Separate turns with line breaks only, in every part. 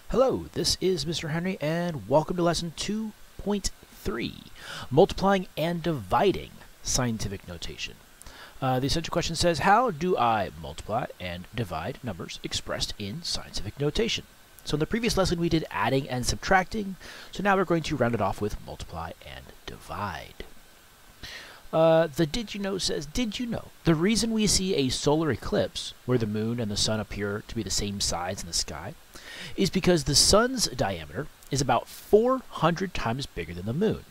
Hello, this is Mr. Henry, and welcome to Lesson 2.3, Multiplying and Dividing Scientific Notation. The essential question says, how do I multiply and divide numbers expressed in scientific notation? So in the previous lesson we did adding and subtracting, so now we're going to round it off with multiply and divide. The did you know says, did you know the reason we see a solar eclipse, where the moon and the sun appear to be the same size in the sky, is because the sun's diameter is about 400 times bigger than the moon.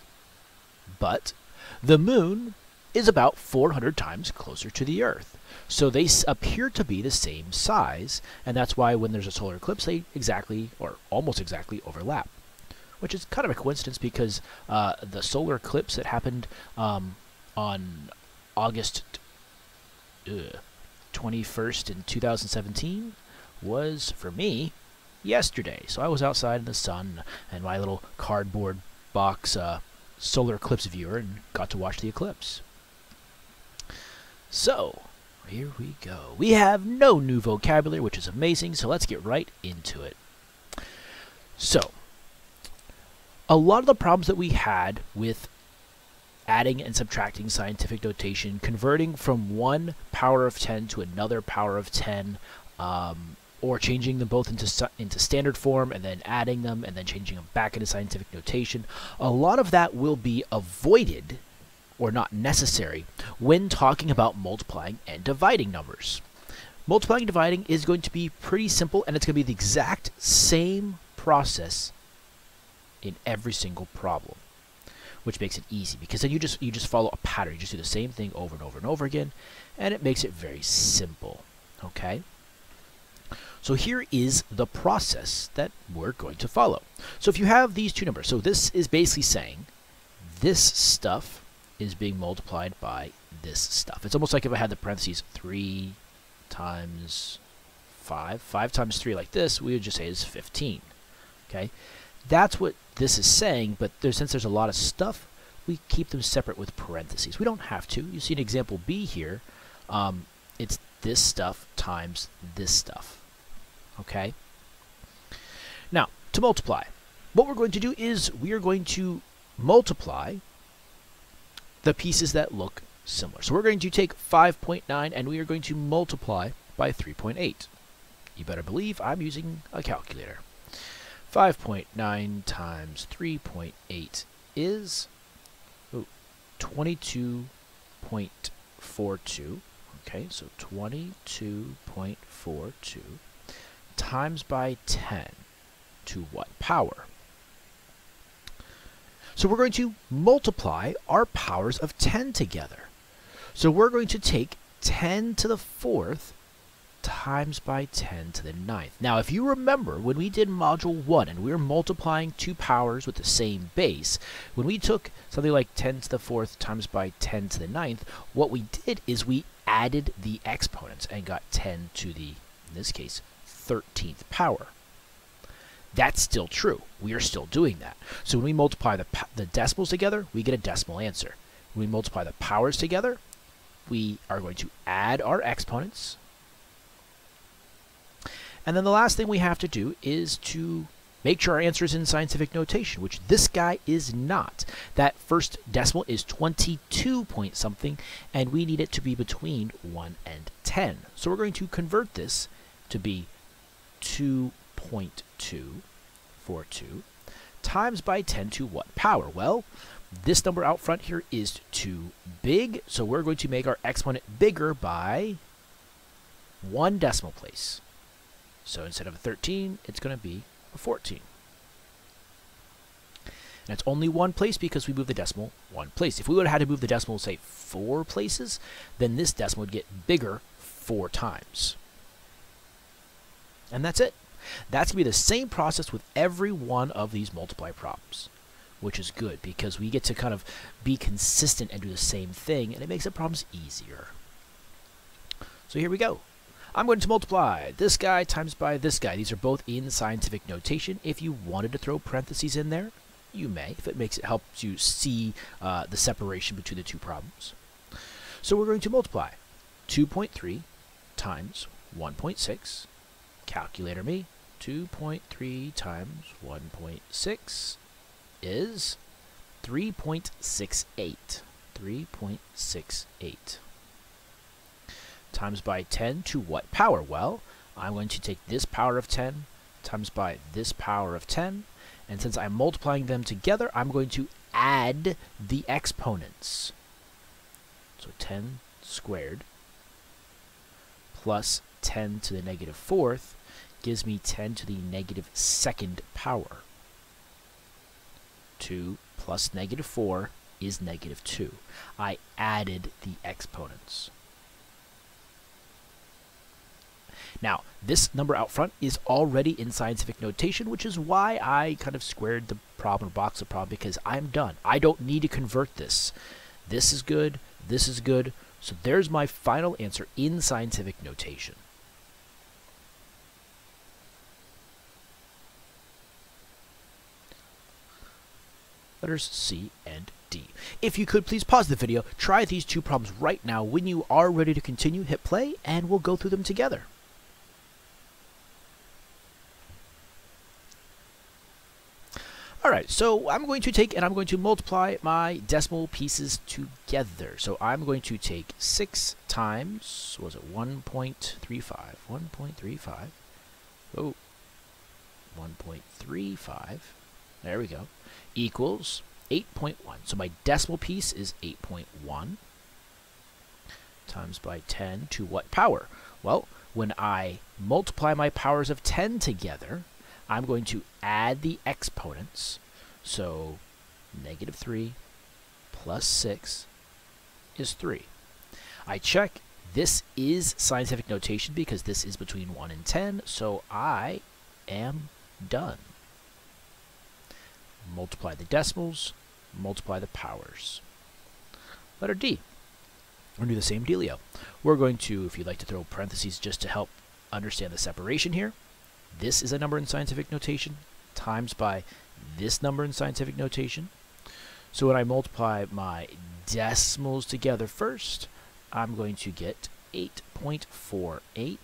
But the moon is about 400 times closer to the Earth. So they appear to be the same size, and that's why when there's a solar eclipse, they exactly, or almost exactly, overlap. Which is kind of a coincidence because the solar eclipse that happened on August 21st in 2017 was, for me, yesterday. So I was outside in the sun and my little cardboard box solar eclipse viewer and got to watch the eclipse. So, here we go. We have no new vocabulary, which is amazing, so let's get right into it. So, a lot of the problems that we had with adding and subtracting scientific notation, converting from one power of 10 to another power of 10, or changing them both into standard form and then adding them and then changing them back into scientific notation, a lot of that will be avoided or not necessary when talking about multiplying and dividing numbers. Multiplying and dividing is going to be pretty simple, and it's going to be the exact same process in every single problem, which makes it easy because then you just follow a pattern. You just do the same thing over and over and over again, and it makes it very simple. Okay? So here is the process that we're going to follow. So if you have these two numbers, so this is basically saying this stuff is being multiplied by this stuff. It's almost like if I had the parentheses 3 times 5, 5 times 3 like this, we would just say is 15. Okay? That's what this is saying, but since there's a lot of stuff, we keep them separate with parentheses. We don't have to. You see in example B here, it's this stuff times this stuff. Okay? Now, to multiply, what we're going to do is we are going to multiply the pieces that look similar. So we're going to take 5.9 and we are going to multiply by 3.8. You better believe I'm using a calculator. 5.9 times 3.8 is 22.42. Okay, so 22.42 times by 10 to what power? So we're going to multiply our powers of 10 together. So we're going to take 10 to the 4th times by 10 to the 9th. Now, if you remember, when we did Module 1 and we were multiplying two powers with the same base, when we took something like 10 to the 4th times by 10 to the 9th, what we did is we added the exponents and got 10 to the, in this case, 13th power. That's still true. We are still doing that. So when we multiply the decimals together, we get a decimal answer. When we multiply the powers together, we are going to add our exponents. And then the last thing we have to do is to make sure our answer is in scientific notation, which this guy is not. That first decimal is 22 point something, and we need it to be between 1 and 10. So we're going to convert this to be 2.242 times by 10 to what power? Well, this number out front here is too big, so we're going to make our exponent bigger by 1 decimal place. So instead of a 13, it's going to be a 14. And it's only one place because we moved the decimal one place. If we would have had to move the decimal, say, 4 places, then this decimal would get bigger 4 times. And that's it. That's going to be the same process with every one of these multiply problems, which is good because we get to kind of be consistent and do the same thing, and it makes the problems easier. So here we go. I'm going to multiply this guy times by this guy. These are both in scientific notation. If you wanted to throw parentheses in there, you may, if it helps you see the separation between the two problems. So we're going to multiply 2.3 times 1.6, calculator me, 2.3 times 1.6 is 3.68. 3.68. Times by 10 to what power? Well, I'm going to take this power of 10 times by this power of 10, and since I'm multiplying them together, I'm going to add the exponents. So 10 squared plus 10 to the negative fourth gives me 10 to the negative second power. 2 plus negative 4 is negative 2. I added the exponents. Now, this number out front is already in scientific notation, which is why I kind of squared the problem, box the problem, because I'm done. I don't need to convert this. This is good. This is good. So there's my final answer in scientific notation. Letters C and D. If you could, please pause the video, try these two problems right now. When you are ready to continue, hit play, and we'll go through them together. Alright, so I'm going to take and I'm going to multiply my decimal pieces together. So I'm going to take 6 times, what was it, 1.35, 1.35, oh, 1.35, there we go, equals 8.1. So my decimal piece is 8.1 times by 10 to what power? Well, when I multiply my powers of 10 together, I'm going to add the exponents. So negative 3 plus 6 is 3. I check. This is scientific notation because this is between 1 and 10, so I am done. Multiply the decimals, multiply the powers. Letter D. We're going to do the same dealio. We're going to, if you'd like to throw parentheses just to help understand the separation here, this is a number in scientific notation times by this number in scientific notation. So when I multiply my decimals together first, I'm going to get 8.48.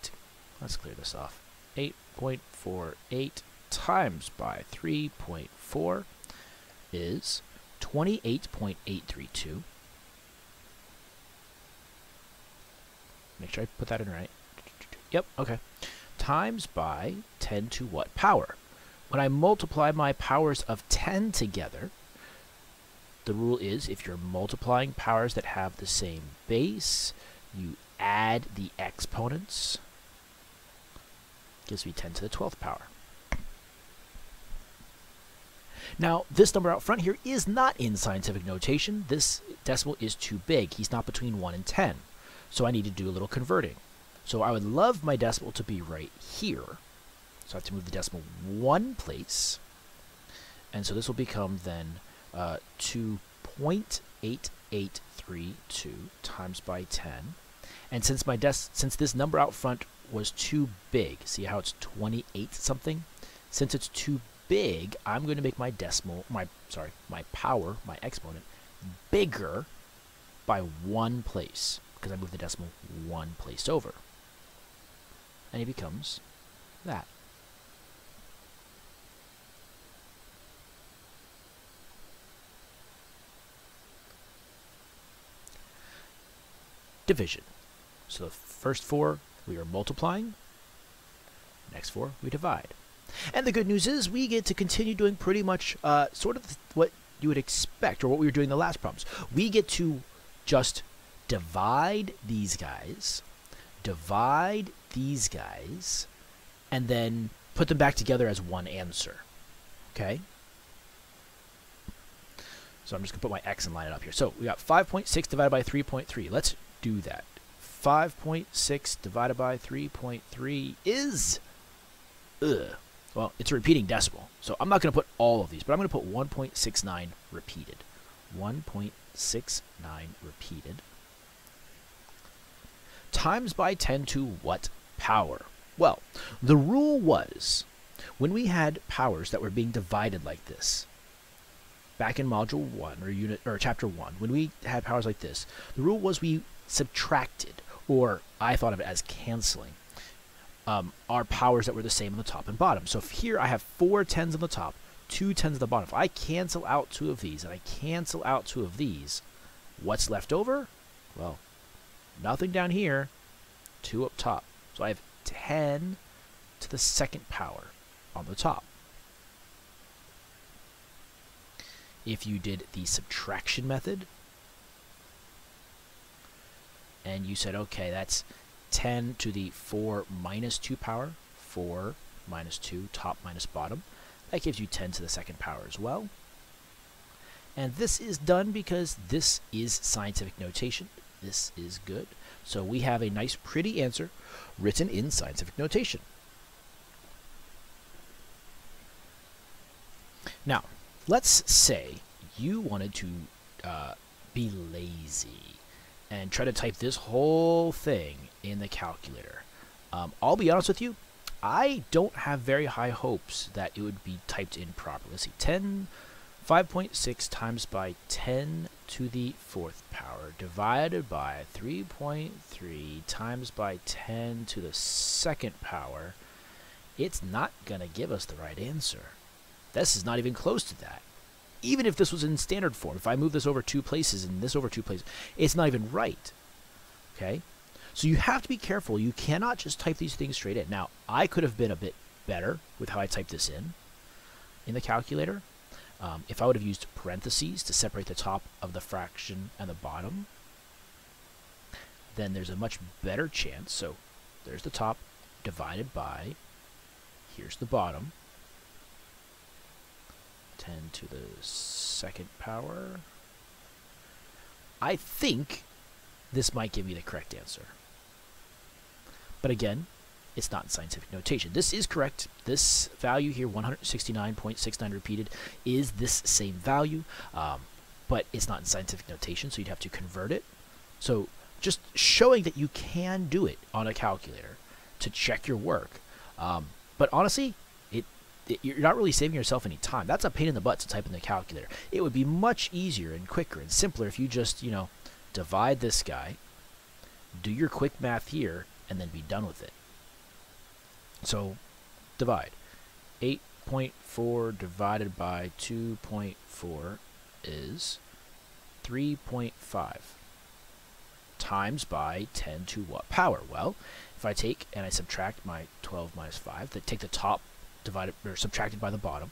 Let's clear this off. 8.48 times by 3.4 is 28.832. Make sure I put that in right. Yep, okay. Times by 10 to what power? When I multiply my powers of 10 together, the rule is if you're multiplying powers that have the same base, you add the exponents. Gives me 10 to the 12th power. Now, this number out front here is not in scientific notation. This decimal is too big. He's not between 1 and 10. So I need to do a little converting. So I would love my decimal to be right here. So I have to move the decimal one place. And so this will become then 2.8832 times by 10. And since since this number out front was too big, see how it's 28 something? Since it's too big, I'm going to make my decimal, my power, my exponent, bigger by one place, because I moved the decimal one place over. And it becomes that. Division. So the first 4 we are multiplying, next 4 we divide. And the good news is we get to continue doing pretty much sort of what you would expect, or what we were doing in the last problems. We get to just divide these guys, divide these guys, and then put them back together as one answer. Okay? So I'm just going to put my x and line it up here. So we got 5.6 divided by 3.3. Let's do that. 5.6 divided by 3.3 is... well, it's a repeating decimal. So I'm not going to put all of these, but I'm going to put 1.69 repeated. 1.69 repeated. Times by 10 to what power? Well, the rule was, when we had powers that were being divided like this, back in Module 1, or Chapter 1, when we had powers like this, the rule was we subtracted, or I thought of it as canceling. are powers that were the same on the top and bottom. So if here I have 4 10s on the top, 2 10s on the bottom. If I cancel out 2 of these and I cancel out 2 of these, what's left over? Well, nothing down here, 2 up top. So I have 10 to the second power on the top. If you did the subtraction method, and you said, okay, that's 10 to the 4 minus 2 power, 4 minus 2, top minus bottom, that gives you 10 to the second power as well. And this is done because this is scientific notation. This is good. So we have a nice, pretty answer written in scientific notation. Now, let's say you wanted to be lazy and try to type this whole thing in the calculator. I'll be honest with you, I don't have very high hopes that it would be typed in properly. Let's see, 5.6 times by 10 to the 4th power divided by 3.3 times by 10 to the 2nd power. It's not going to give us the right answer. This is not even close to that. Even if this was in standard form, if I move this over 2 places and this over 2 places, it's not even right. Okay? So you have to be careful. You cannot just type these things straight in. Now, I could have been a bit better with how I typed this in the calculator. If I would have used parentheses to separate the top of the fraction and the bottom, then there's a much better chance. So there's the top divided by, here's the bottom, 10 to the 2nd power. I think this might give me the correct answer. But again, it's not in scientific notation. This is correct. This value here, 169.69 repeated, is this same value, but it's not in scientific notation, so you'd have to convert it. So just showing that you can do it on a calculator to check your work. But honestly, you're not really saving yourself any time. That's a pain in the butt to type in the calculator. It would be much easier and quicker and simpler if you just, divide this guy, do your quick math here, and then be done with it. So, divide. 8.4 divided by 2.4 is 3.5 times by 10 to what power? Well, if I take and I subtract my 12 minus 5, take the top divided or subtracted by the bottom,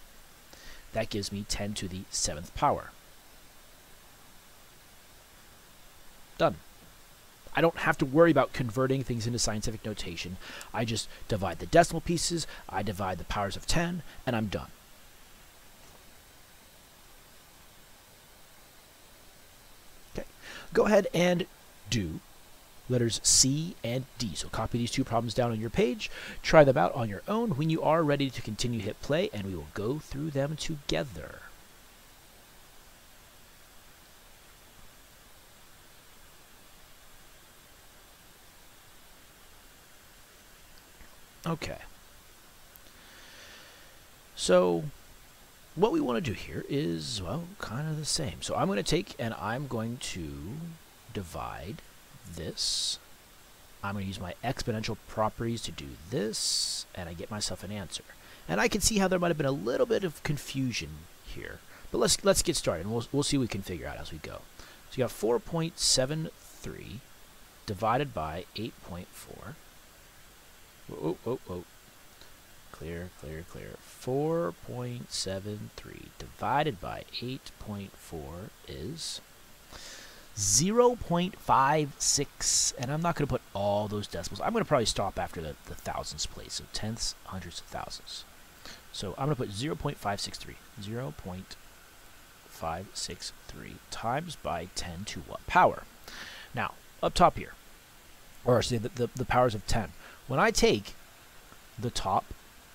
that gives me 10 to the 7th power. Done. I don't have to worry about converting things into scientific notation. I just divide the decimal pieces, I divide the powers of 10, and I'm done. Okay. Go ahead and do letters C and D. So copy these 2 problems down on your page, try them out on your own. When you are ready to continue, hit play, and we will go through them together. Okay. So what we want to do here is, well, kind of the same. So I'm going to take and I'm going to divide this. I'm going to use my exponential properties to do this, and I get myself an answer. And I can see how there might have been a little bit of confusion here. But let's get started, and we'll see what we can figure out as we go. So you got 4.73 divided by 8.4. Whoa. Clear. 4.73 divided by 8.4 is 0.56, and I'm not going to put all those decimals. I'm going to probably stop after the thousands place, so tenths, hundreds, thousands. So I'm going to put 0.563. 0.563 times by 10 to what power? Now, up top here, or actually the powers of 10. When I take the top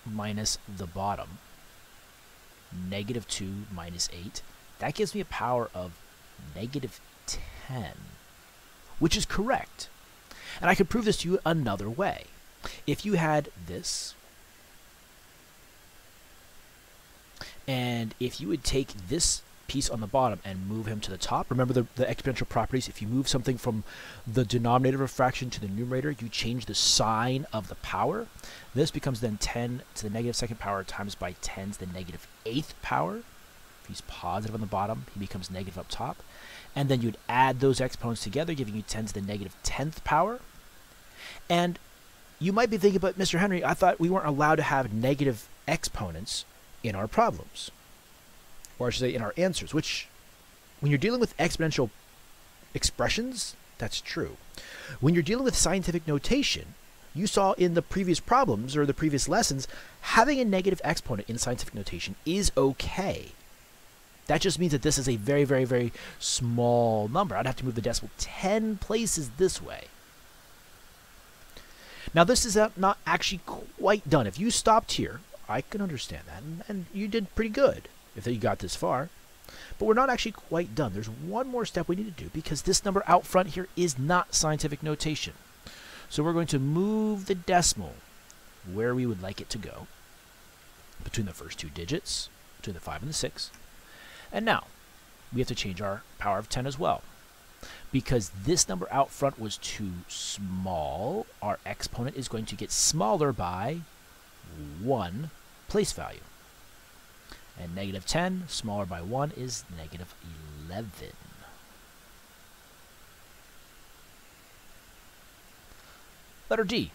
minus the bottom, -2 minus 8, that gives me a power of -10, which is correct. And I could prove this to you another way. If you had this, and if you would take this piece on the bottom and move him to the top. Remember the exponential properties. If you move something from the denominator of a fraction to the numerator, you change the sign of the power. This becomes then 10 to the negative second power times by 10 to the negative eighth power. If he's positive on the bottom, he becomes negative up top. And then you'd add those exponents together, giving you 10 to the negative 10th power. And you might be thinking, but Mr. Henry, I thought we weren't allowed to have negative exponents in our problems. Or I should say in our answers, which when you're dealing with exponential expressions, that's true. When you're dealing with scientific notation, you saw in the previous problems or the previous lessons, having a negative exponent in scientific notation is okay. That just means that this is a very, very, very small number. I'd have to move the decimal 10 places this way. Now, this is not actually quite done. If you stopped here, I can understand that, and you did pretty good if you got this far. But we're not actually quite done. There's one more step we need to do because this number out front here is not scientific notation. So we're going to move the decimal where we would like it to go, between the first two digits, between the 5 and the 6. And now, we have to change our power of 10 as well. Because this number out front was too small, our exponent is going to get smaller by 1 place value. And negative 10, smaller by 1, is negative 11. Letter D.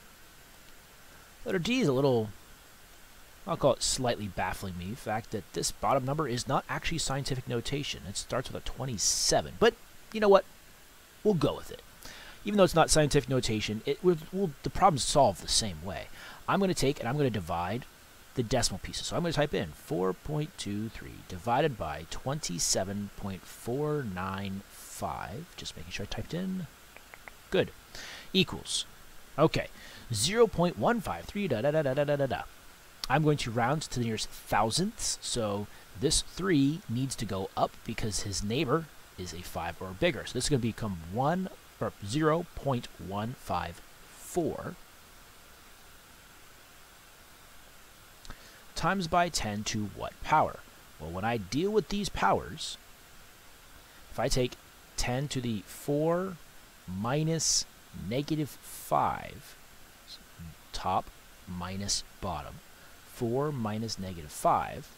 Letter D is a little, I'll call it slightly baffling me, the fact that this bottom number is not actually scientific notation. It starts with a 27. But you know what? We'll go with it. Even though it's not scientific notation, the problem's solved the same way. I'm going to take and I'm going to divide the decimal pieces. So I'm going to type in 4.23 divided by 27.495. Just making sure I typed in. Good. Equals. Okay. 0.153 da da da da da da da. I'm going to round to the nearest thousandths. So this 3 needs to go up because his neighbor is a 5 or bigger. So this is going to become 0.154 times by 10 to what power? Well, when I deal with these powers, if I take 10 to the 4 minus negative 5, top minus bottom, 4 minus negative 5,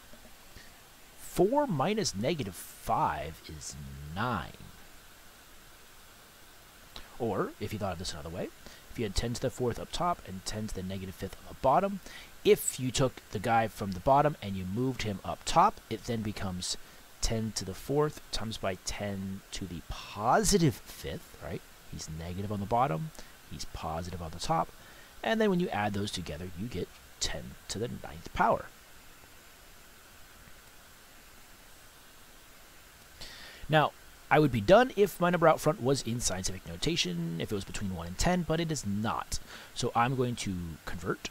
4 minus negative 5 is 9. Or, if you thought of this another way, if you had 10 to the 4th up top and 10 to the negative 5th on the bottom, if you took the guy from the bottom and you moved him up top, it then becomes 10 to the 4th times by 10 to the positive 5th, right? He's negative on the bottom, he's positive on the top, and then when you add those together, you get 10 to the 9th power. Now, I would be done if my number out front was in scientific notation, if it was between 1 and 10, but it is not. So I'm going to convert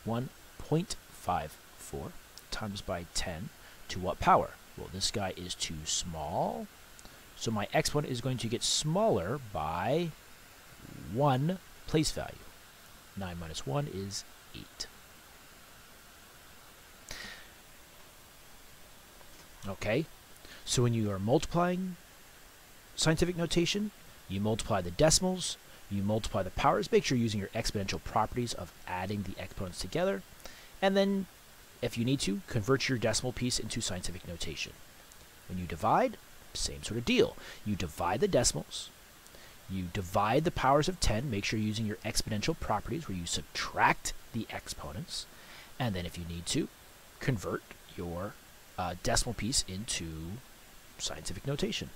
1.54 times by 10 to what power? Well, this guy is too small, so my exponent is going to get smaller by 1 place value. 9 minus 1 is 8. Okay, so when you are multiplying scientific notation, you multiply the decimals, you multiply the powers. Make sure you're using your exponential properties of adding the exponents together. And then, if you need to, convert your decimal piece into scientific notation. When you divide, same sort of deal. You divide the decimals, you divide the powers of 10, make sure you're using your exponential properties where you subtract the exponents, and then if you need to, convert your decimal piece into scientific notation.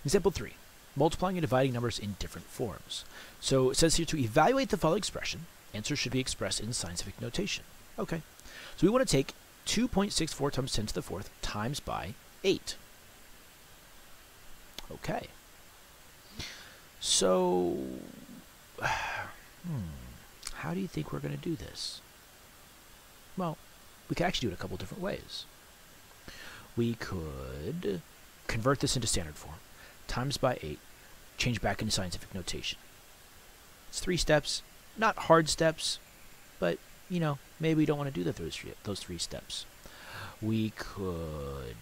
Example 3. Multiplying and dividing numbers in different forms. So it says here to evaluate the following expression, answers should be expressed in scientific notation. Okay. So we want to take 2.64 times 10 to the 4th times by 8. Okay. So, how do you think we're going to do this? Well, we could actually do it a couple different ways. We could convert this into standard form, times by 8, change back into scientific notation. It's 3 steps, not hard steps, but, you know, maybe we don't want to do those three steps. We could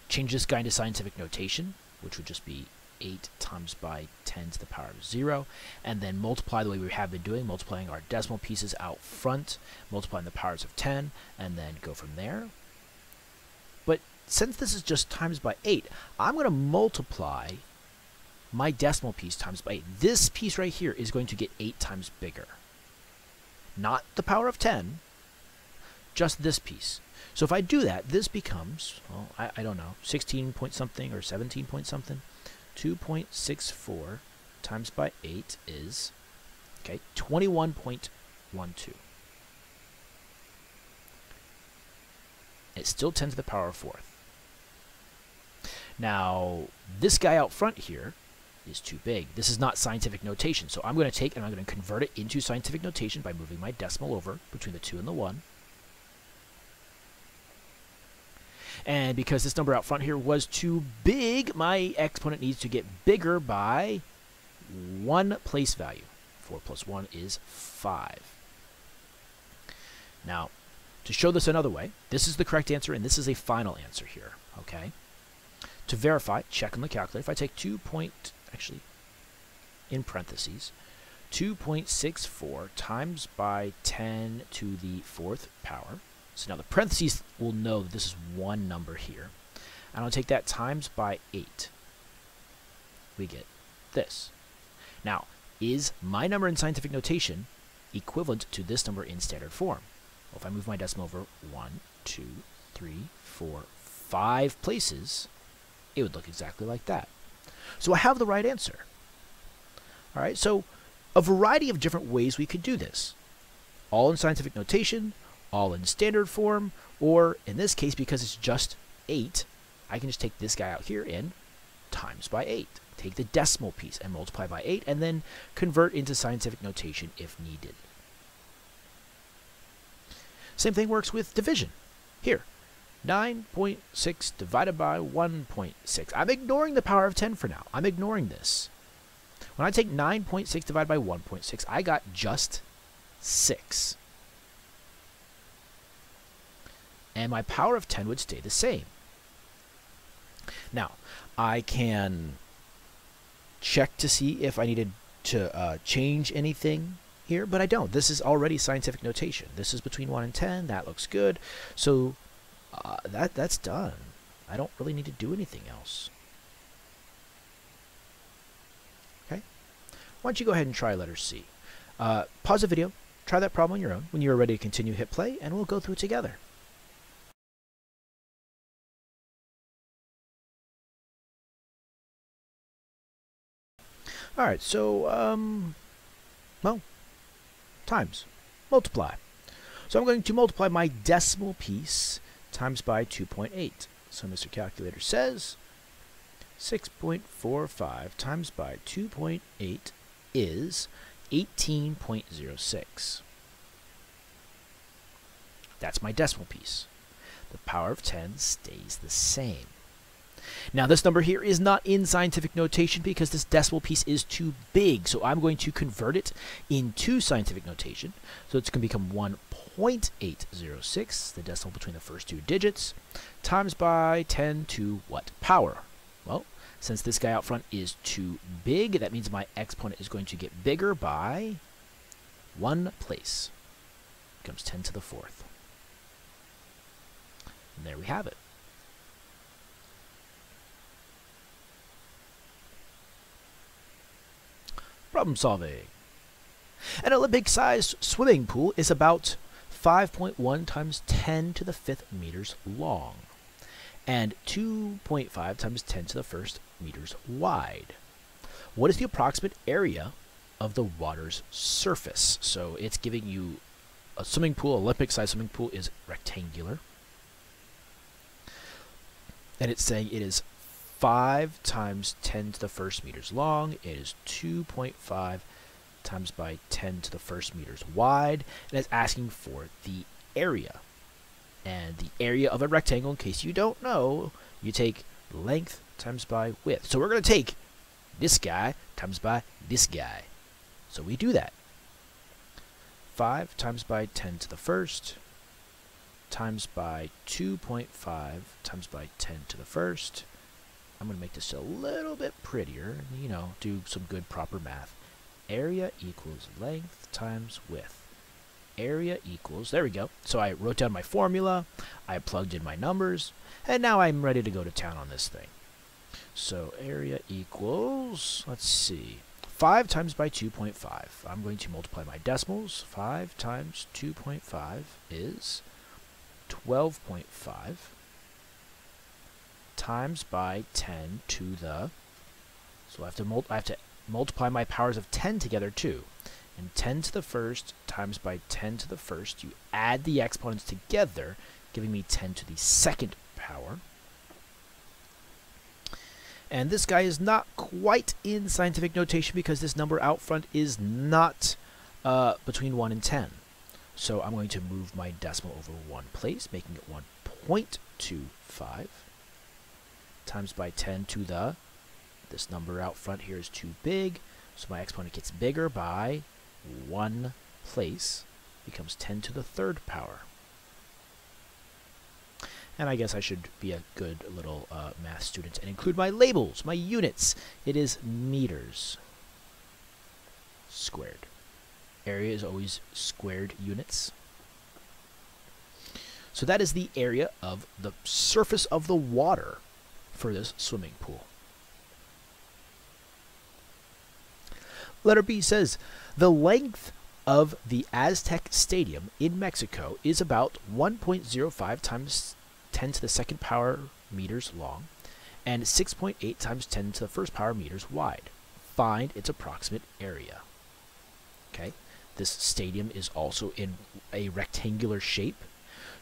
change this guy into scientific notation, which would just be 8 times by 10 to the power of 0, and then multiply the way we have been doing, multiplying our decimal pieces out front, multiplying the powers of 10, and then go from there. But since this is just times by 8, I'm going to multiply my decimal piece times by 8. This piece right here is going to get 8 times bigger. Not the power of 10, just this piece. So if I do that, this becomes, well, I don't know, 16 point something or 17 point something. 2.64 times by 8 is, okay, 21.12. It's still 10 to the power of 4th. Now, this guy out front here is too big. This is not scientific notation, so I'm going to take and I'm going to convert it into scientific notation by moving my decimal over between the 2 and the 1. And because this number out front here was too big, my exponent needs to get bigger by 1 place value. 4 plus 1 is 5. Now, to show this another way, this is the correct answer, and this is a final answer here, okay? To verify, check on the calculator. If I take in parentheses, 2.64 times by 10 to the 4th power. So now the parentheses will know that this is one number here. And I'll take that times by 8. We get this. Now, is my number in scientific notation equivalent to this number in standard form? Well, if I move my decimal over 1, 2, 3, 4, 5 places, it would look exactly like that. So I have the right answer. All right, so a variety of different ways we could do this. All in scientific notation, all in standard form, or in this case, because it's just 8, I can just take this guy out here and times by 8. Take the decimal piece and multiply by 8, and then convert into scientific notation if needed. Same thing works with division. Here, 9.6 divided by 1.6. I'm ignoring the power of 10 for now. I'm ignoring this. When I take 9.6 divided by 1.6, I got just 6. And my power of 10 would stay the same. Now, I can check to see if I needed to change anything here, but I don't. This is already scientific notation. This is between 1 and 10. That looks good. So that's done. I don't really need to do anything else. Okay? Why don't you go ahead and try letter C. Pause the video. Try that problem on your own. When you are ready to continue, hit play, and we'll go through it together. All right, so, well, times, multiply. So I'm going to multiply my decimal piece times by 2.8. So Mr. Calculator says 6.45 times by 2.8 is 18.06. That's my decimal piece. The power of 10 stays the same. Now this number here is not in scientific notation because this decimal piece is too big, so I'm going to convert it into scientific notation. So it's going to become 1.806, the decimal between the first two digits, times by 10 to what power? Well, since this guy out front is too big, that means my exponent is going to get bigger by 1 place. It becomes 10 to the 4th. And there we have it. Problem solving. An Olympic-sized swimming pool is about 5.1 times 10 to the 5th meters long and 2.5 times 10 to the 1st meters wide. What is the approximate area of the water's surface? So it's giving you a swimming pool. Olympic-sized swimming pool is rectangular. And it's saying it is 5 times 10 to the 1st meters long. It is 2.5 times by 10 to the 1st meters wide. And it's asking for the area. And the area of a rectangle, in case you don't know, you take length times by width. So we're going to take this guy times by this guy. So we do that. 2.5 times by 10 to the first times by 2.5 times by 10 to the first. I'm going to make this a little bit prettier, you know, do some good proper math. Area equals length times width. Area equals, there we go. So I wrote down my formula, I plugged in my numbers, and now I'm ready to go to town on this thing. So area equals, let's see, 5 times by 2.5. I'm going to multiply my decimals. 5 times 2.5 is 12.5 times by 10 to the, so I have to multiply my powers of 10 together too. And 10 to the first times by 10 to the first, you add the exponents together, giving me 10 to the second power. And this guy is not quite in scientific notation because this number out front is not between 1 and 10. So I'm going to move my decimal over one place, making it 1.25 times by 10 to the, this number out front here is too big, so my exponent gets bigger by one place, becomes 10 to the third power. And I guess I should be a good little math student and include my labels, my units. It is meters squared. Area is always squared units. So that is the area of the surface of the water for this swimming pool. Letter B says, the length of the Aztec Stadium in Mexico is about 1.05 times 10 to the second power meters long and 6.8 times 10 to the first power meters wide. Find its approximate area. Okay, this stadium is also in a rectangular shape.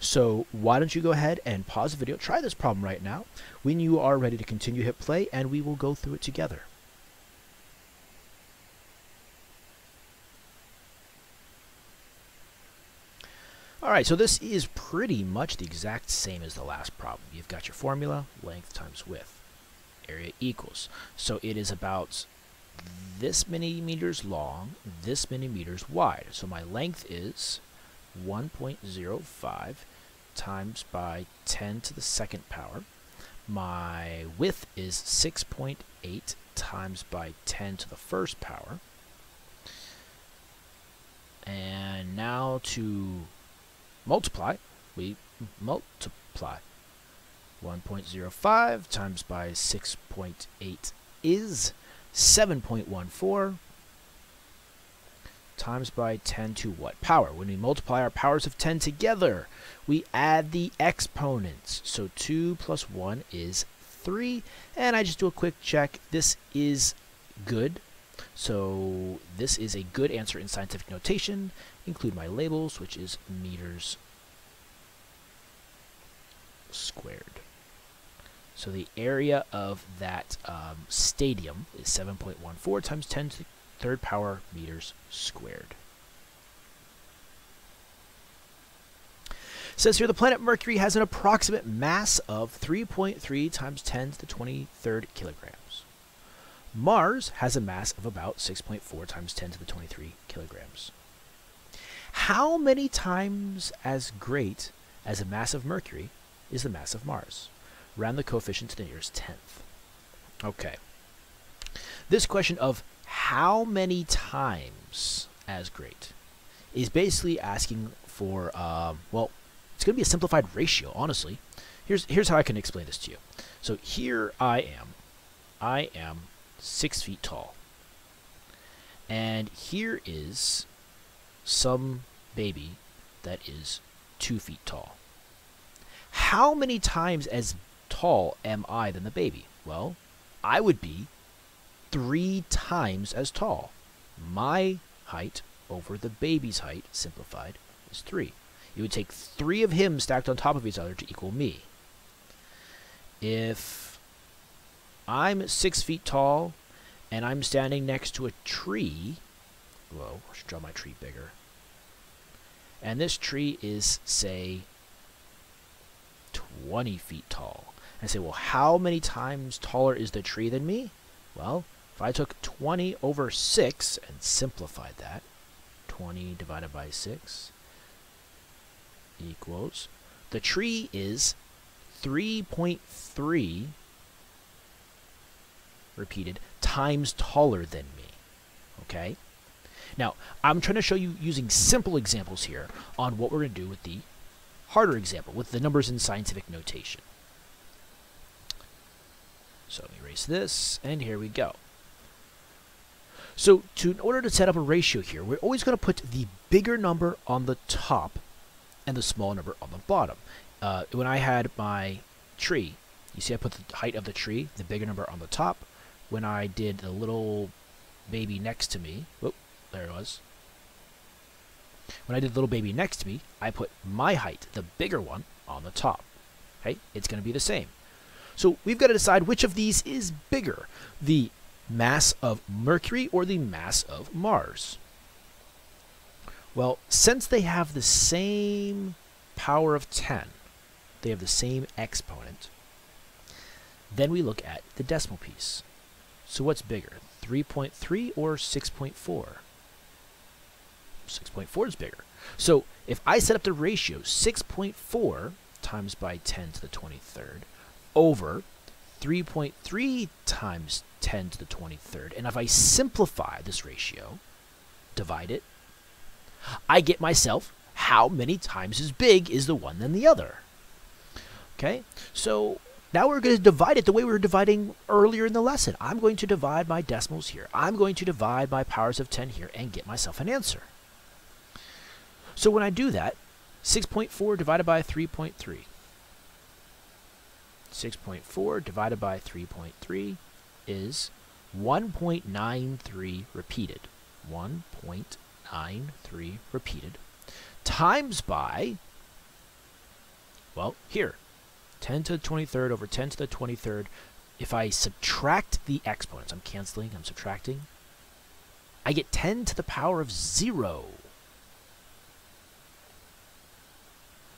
So why don't you go ahead and pause the video, try this problem right now. When you are ready to continue, hit play, and we will go through it together. Alright, so this is pretty much the exact same as the last problem. You've got your formula, length times width. Area equals. So it is about this many meters long, this many meters wide. So my length is 1.05 times by 10 to the second power. My width is 6.8 times by 10 to the first power. And now to multiply, we multiply. 1.05 times by 6.8 is 7.14 times by 10 to what power? When we multiply our powers of 10 together, we add the exponents. So 2 plus 1 is 3. And I just do a quick check. This is good. So this is a good answer in scientific notation. Include my labels, which is meters squared. So the area of that stadium is 7.14 times 10 to the third power meters squared. It says here the planet Mercury has an approximate mass of 3.3 times 10 to the 23rd kilograms. Mars has a mass of about 6.4 times 10 to the 23 kilograms. How many times as great as the mass of Mercury is the mass of Mars? Round the coefficient to the nearest tenth. Okay. This question of how many times as great is basically asking for, well, it's going to be a simplified ratio, honestly. Here's how I can explain this to you. So here I am 6 feet tall. And here is some baby that is 2 feet tall. How many times as tall am I than the baby? Well, I would be 3 times as tall. My height over the baby's height, simplified, is 3. It would take 3 of him stacked on top of each other to equal me. If I'm 6 feet tall and I'm standing next to a tree, whoa, I should draw my tree bigger. And this tree is, say, 20 feet tall. And I say, well, how many times taller is the tree than me? Well, if I took 20 over 6 and simplified that, 20 divided by 6 equals, the tree is 3.3 repeated times taller than me. Okay? Now, I'm trying to show you using simple examples here on what we're going to do with the harder example, with the numbers in scientific notation. So let me erase this, and here we go. So in order to set up a ratio here, we're always going to put the bigger number on the top and the small number on the bottom. When I had my tree, you see I put the height of the tree, the bigger number on the top. When I did the little baby next to me, whoop, there it was. When I did the little baby next to me, I put my height, the bigger one, on the top. Okay, it's going to be the same. So we've got to decide which of these is bigger, the mass of Mercury or the mass of Mars. Well, since they have the same power of 10, they have the same exponent, then we look at the decimal piece. So what's bigger, 3.3 or 6.4? 6.4 is bigger. So if I set up the ratio 6.4 times by 10 to the 23rd over 3.3 times 10 to the 23rd, and if I simplify this ratio, divide it, I get myself how many times as big is the one than the other. Okay, so now we're going to divide it the way we were dividing earlier in the lesson. I'm going to divide my decimals here. I'm going to divide my powers of 10 here and get myself an answer. So when I do that, 6.4 divided by 3.3. 6.4 divided by 3.3 is 1.93 repeated. 1.93 repeated times by, well, here, 10 to the 23rd over 10 to the 23rd. If I subtract the exponents, I'm canceling, I'm subtracting, I get 10 to the power of 0.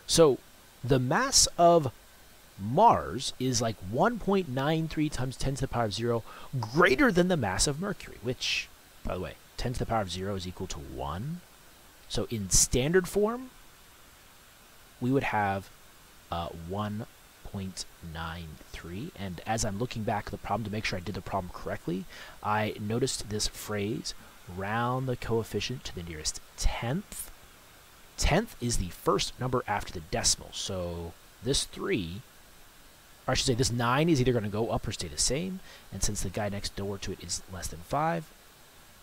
So the mass of Mars is like 1.93 times 10 to the power of 0 greater than the mass of Mercury, which, by the way, 10 to the power of 0 is equal to 1. So in standard form, we would have 1.93. And as I'm looking back at the problem to make sure I did the problem correctly, I noticed this phrase, round the coefficient to the nearest tenth. Tenth is the first number after the decimal. So this 3, or I should say this 9 is either going to go up or stay the same. And since the guy next door to it is less than 5,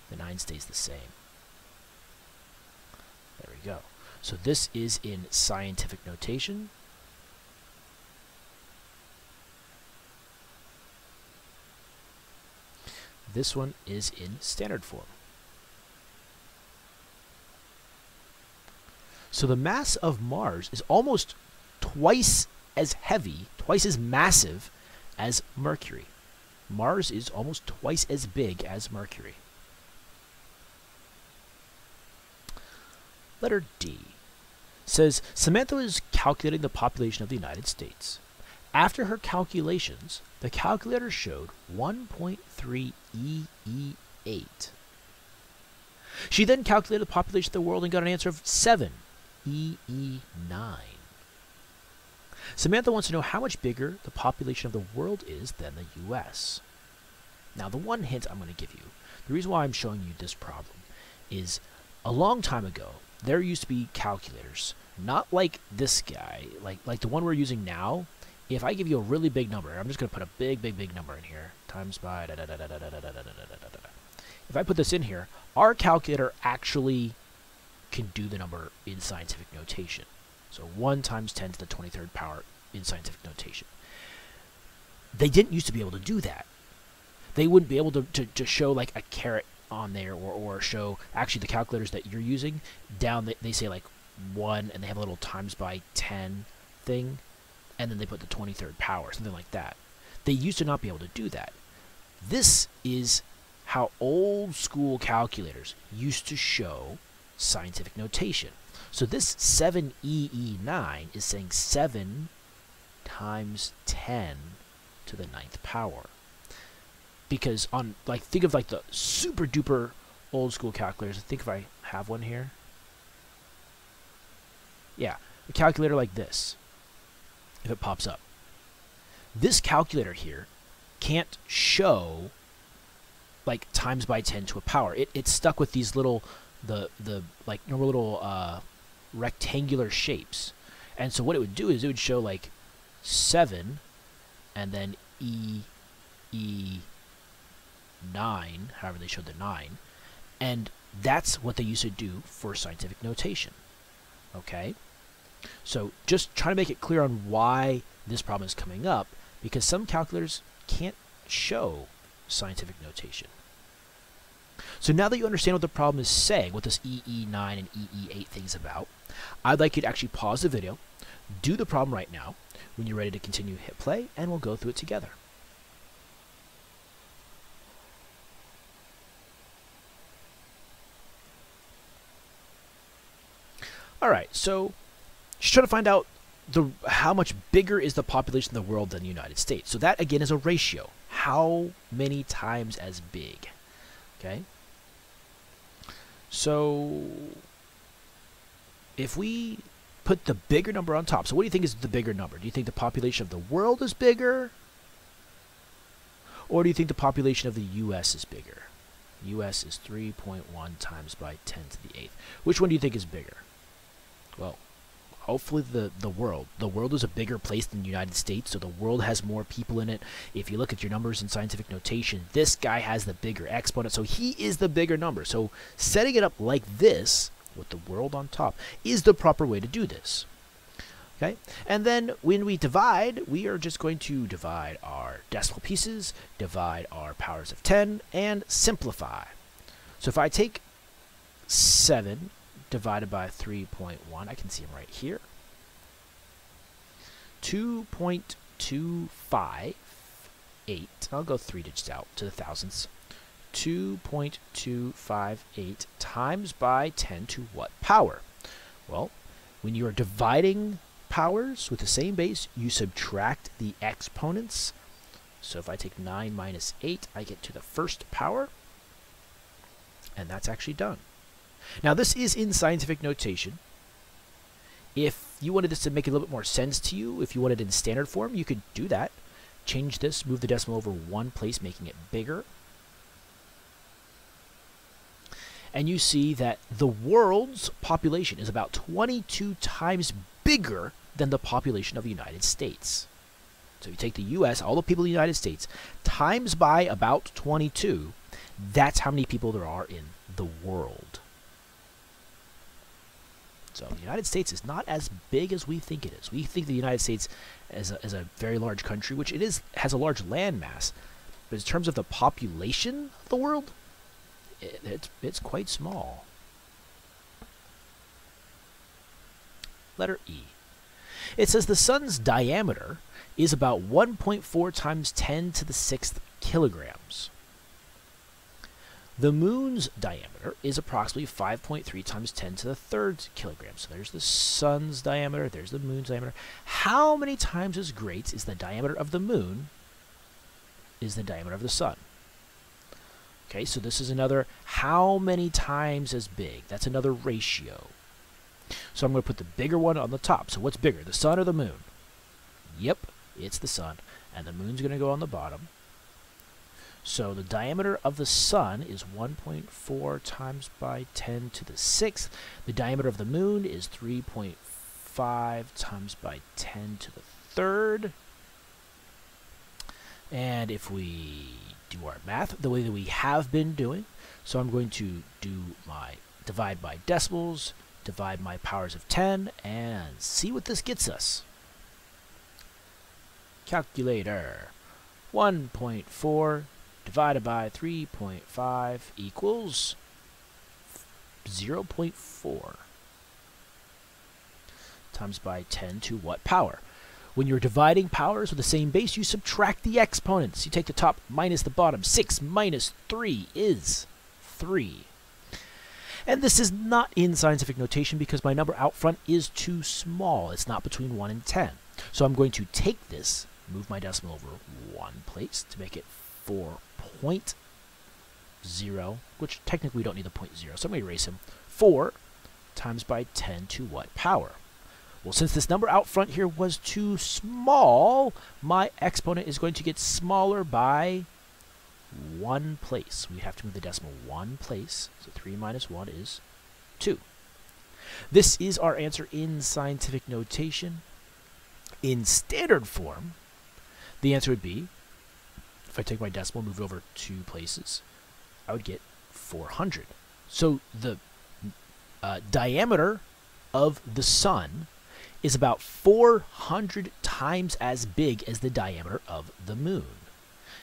the 9 stays the same. There we go. So this is in scientific notation. This one is in standard form. So the mass of Mars is almost twice as heavy, twice as massive as Mercury. Mars is almost twice as big as Mercury. Letter D says, Samantha was calculating the population of the United States. After her calculations, the calculator showed 1.3 EE8. She then calculated the population of the world and got an answer of 7 EE9. Samantha wants to know how much bigger the population of the world is than the U.S. Now, the one hint I'm going to give you, the reason why I'm showing you this problem is a long time ago, there used to be calculators, not like this guy, like the one we're using now. If I give you a really big number, I'm just going to put a big number in here, times by If I put this in here, our calculator actually can do the number in scientific notation. So 1 times 10 to the 23rd power in scientific notation. They didn't used to be able to do that. They wouldn't be able to show like a caret on there or show actually the calculators that you're using down. They say like 1 and they have a little times by 10 thing. And then they put the 23rd power, something like that. They used to not be able to do that. This is how old school calculators used to show scientific notation. So this 7EE9 is saying 7 times 10 to the 9th power. Because on, like, think of like the super duper old school calculators. I think if I have one here. Yeah, a calculator like this, if it pops up. This calculator here can't show like times by 10 to a power. It's stuck with these little, the like normal little rectangular shapes. And so what it would do is it would show like 7 and then E9, however they showed the 9. And that's what they used to do for scientific notation. Okay? So just trying to make it clear on why this problem is coming up, because some calculators can't show scientific notation. So now that you understand what the problem is saying, what this EE9 and EE8 thing is about, I'd like you to actually pause the video, do the problem right now. When you're ready to continue, hit play, and we'll go through it together. Alright, so just trying to find out how much bigger is the population of the world than the United States. So that, again, is a ratio. How many times as big? Okay? So if we put the bigger number on top, so what do you think is the bigger number? Do you think the population of the world is bigger? Or do you think the population of the U.S. is bigger? U.S. is 3.1 times by 10 to the 8th. Which one do you think is bigger? Well, hopefully the world. The world is a bigger place than the United States, so the world has more people in it. If you look at your numbers in scientific notation, this guy has the bigger exponent, so he is the bigger number. So setting it up like this, with the world on top, is the proper way to do this. Okay? And then when we divide, we are just going to divide our decimal pieces, divide our powers of 10, and simplify. So if I take 7 divided by 3.1, I can see them right here. 2.258, I'll go 3 digits out to the thousandths. 2.258 times by 10 to what power? Well, when you are dividing powers with the same base, you subtract the exponents. So if I take 9 minus 8, I get to the first power, and that's actually done. Now, this is in scientific notation. If you wanted this to make a little bit more sense to you, if you wanted it in standard form, you could do that. Change this, move the decimal over one place, making it bigger. And you see that the world's population is about 22 times bigger than the population of the United States. So if you take the U.S., all the people in the United States, times by about 22, that's how many people there are in the world. So the United States is not as big as we think it is. We think the United States is a very large country, which it is, has a large land mass. But in terms of the population of the world, it's quite small. Letter E. It says the sun's diameter is about 1.4 times 10 to the 6th kilograms. The moon's diameter is approximately 5.3 times 10 to the 3rd kilograms. So there's the sun's diameter, there's the moon's diameter. How many times as great is the diameter of the moon is the diameter of the sun? Okay, so this is another how many times as big. That's another ratio. So I'm going to put the bigger one on the top. So what's bigger, the sun or the moon? Yep, it's the sun. And the moon's going to go on the bottom. So the diameter of the sun is 1.4 times by 10 to the 6th. The diameter of the moon is 3.5 times by 10 to the 3rd. And if we do our math the way that we have been doing, so I'm going to do my divide by decimals, divide my powers of 10, and see what this gets us. Calculator. 1.4 divided by 3.5 equals 0.4 times by 10 to what power? When you're dividing powers with the same base, you subtract the exponents. You take the top minus the bottom. 6 minus 3 is 3. And this is not in scientific notation because my number out front is too small. It's not between 1 and 10. So I'm going to take this, move my decimal over one place to make it 4.0, which technically we don't need the 0.0, so I'm going to erase him. 4 times by 10 to what power? Well, since this number out front here was too small, my exponent is going to get smaller by 1 place. We have to move the decimal 1 place. So 3 minus 1 is 2. This is our answer in scientific notation. In standard form, the answer would be, if I take my decimal, move it over 2 places, I would get 400. So the diameter of the sun is about 400 times as big as the diameter of the moon.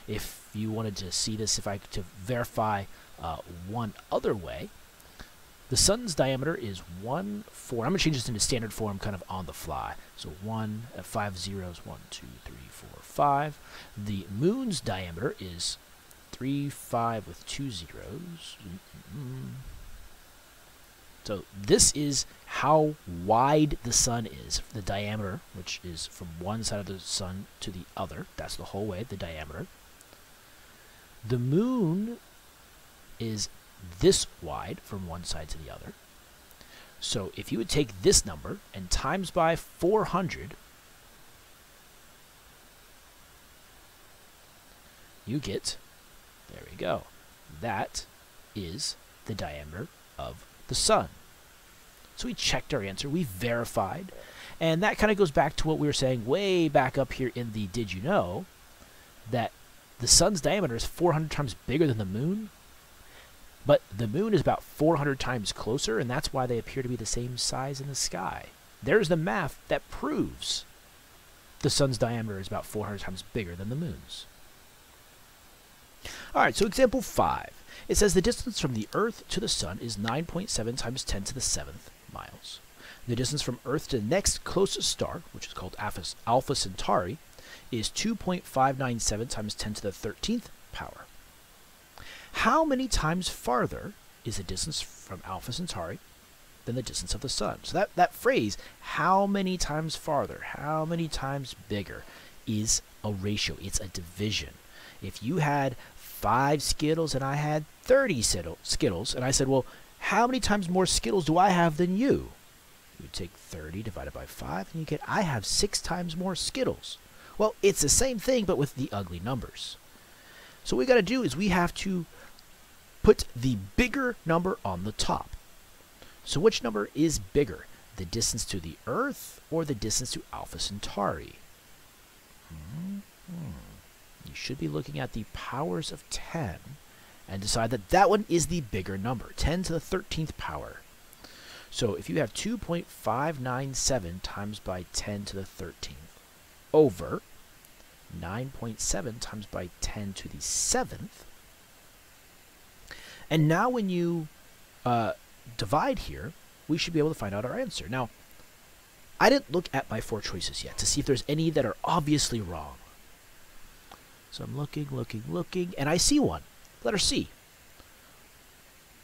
If you wanted to see this, if I could to verify one other way, the sun's diameter is 1/4. I'm going to change this into standard form kind of on the fly. So 5 zeros, 1, 2, 3, 4, 5. The moon's diameter is 3, 5 with 2 zeros. So this is how wide the sun is. The diameter, which is from one side of the sun to the other. That's the whole way, the diameter. The moon is this wide from one side to the other. So if you would take this number and times by 400, you get, there we go, that is the diameter of the sun. So we checked our answer, we verified, and that kind of goes back to what we were saying way back up here in the Did You Know, that the sun's diameter is 400 times bigger than the moon, but the moon is about 400 times closer, and that's why they appear to be the same size in the sky. There's the math that proves the sun's diameter is about 400 times bigger than the moon's. All right, so example 5. It says the distance from the Earth to the sun is 9.7 times 10 to the 7th miles. The distance from Earth to the next closest star, which is called Alpha Centauri, is 2.597 times 10 to the 13th power. How many times farther is the distance from Alpha Centauri than the distance of the sun? So that phrase, how many times farther, how many times bigger, is a ratio. It's a division. If you had 5 Skittles and I had 30 Skittles, and I said, well, how many times more Skittles do I have than you? You would take 30 divided by 5, and you get, I have 6 times more Skittles. Well, it's the same thing, but with the ugly numbers. So what we got to do is we have to put the bigger number on the top. So which number is bigger, the distance to the Earth or the distance to Alpha Centauri? You should be looking at the powers of 10 and decide that that one is the bigger number, 10 to the 13th power. So if you have 2.597 times by 10 to the 13th over 9.7 times by 10 to the 7th, and now when you divide here, we should be able to find out our answer. Now, I didn't look at my 4 choices yet to see if there's any that are obviously wrong. So I'm looking, and I see one. Letter C.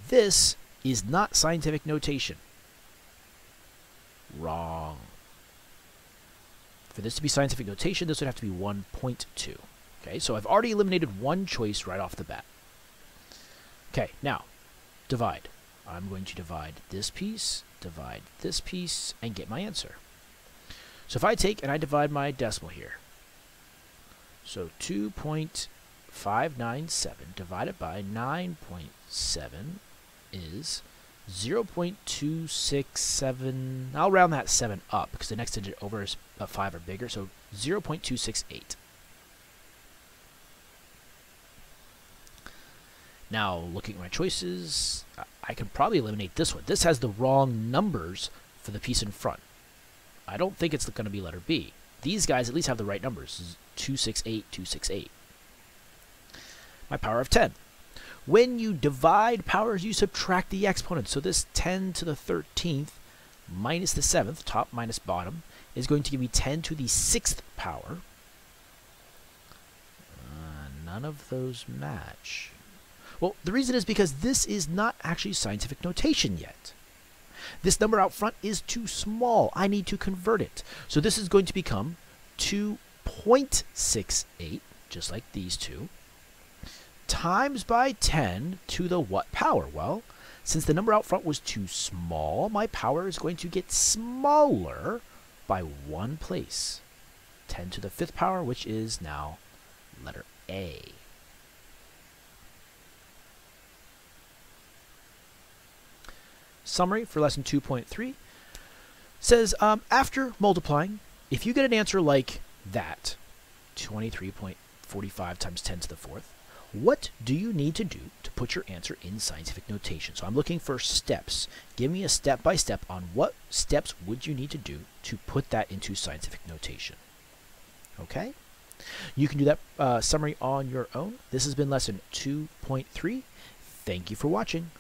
This is not scientific notation. Wrong. For this to be scientific notation, this would have to be 1.2. Okay, so I've already eliminated one choice right off the bat. Okay, now, divide. I'm going to divide this piece, and get my answer. So if I take and I divide my decimal here, so 2.597 divided by 9.7 is 0.267. I'll round that 7 up because the next digit over is 5 or bigger, so 0.268. Now, looking at my choices, I can probably eliminate this one. This has the wrong numbers for the piece in front. I don't think it's going to be letter B. These guys at least have the right numbers, 268, 268. My power of 10. When you divide powers, you subtract the exponent. So this 10 to the 13th minus the 7th, top minus bottom, is going to give me 10 to the 6th power. None of those match. Well, the reason is because this is not actually scientific notation yet. This number out front is too small. I need to convert it. So this is going to become 2.68, just like these two, times by 10 to the what power? Well, since the number out front was too small, my power is going to get smaller by 1 place. 10 to the 5th power, which is now letter A. Summary for lesson 2.3 says, after multiplying, if you get an answer like that, 23.45 times 10 to the 4th, what do you need to do to put your answer in scientific notation? So I'm looking for steps. Give me a step-by-step on what steps would you need to do to put that into scientific notation. Okay? You can do that summary on your own. This has been lesson 2.3. Thank you for watching.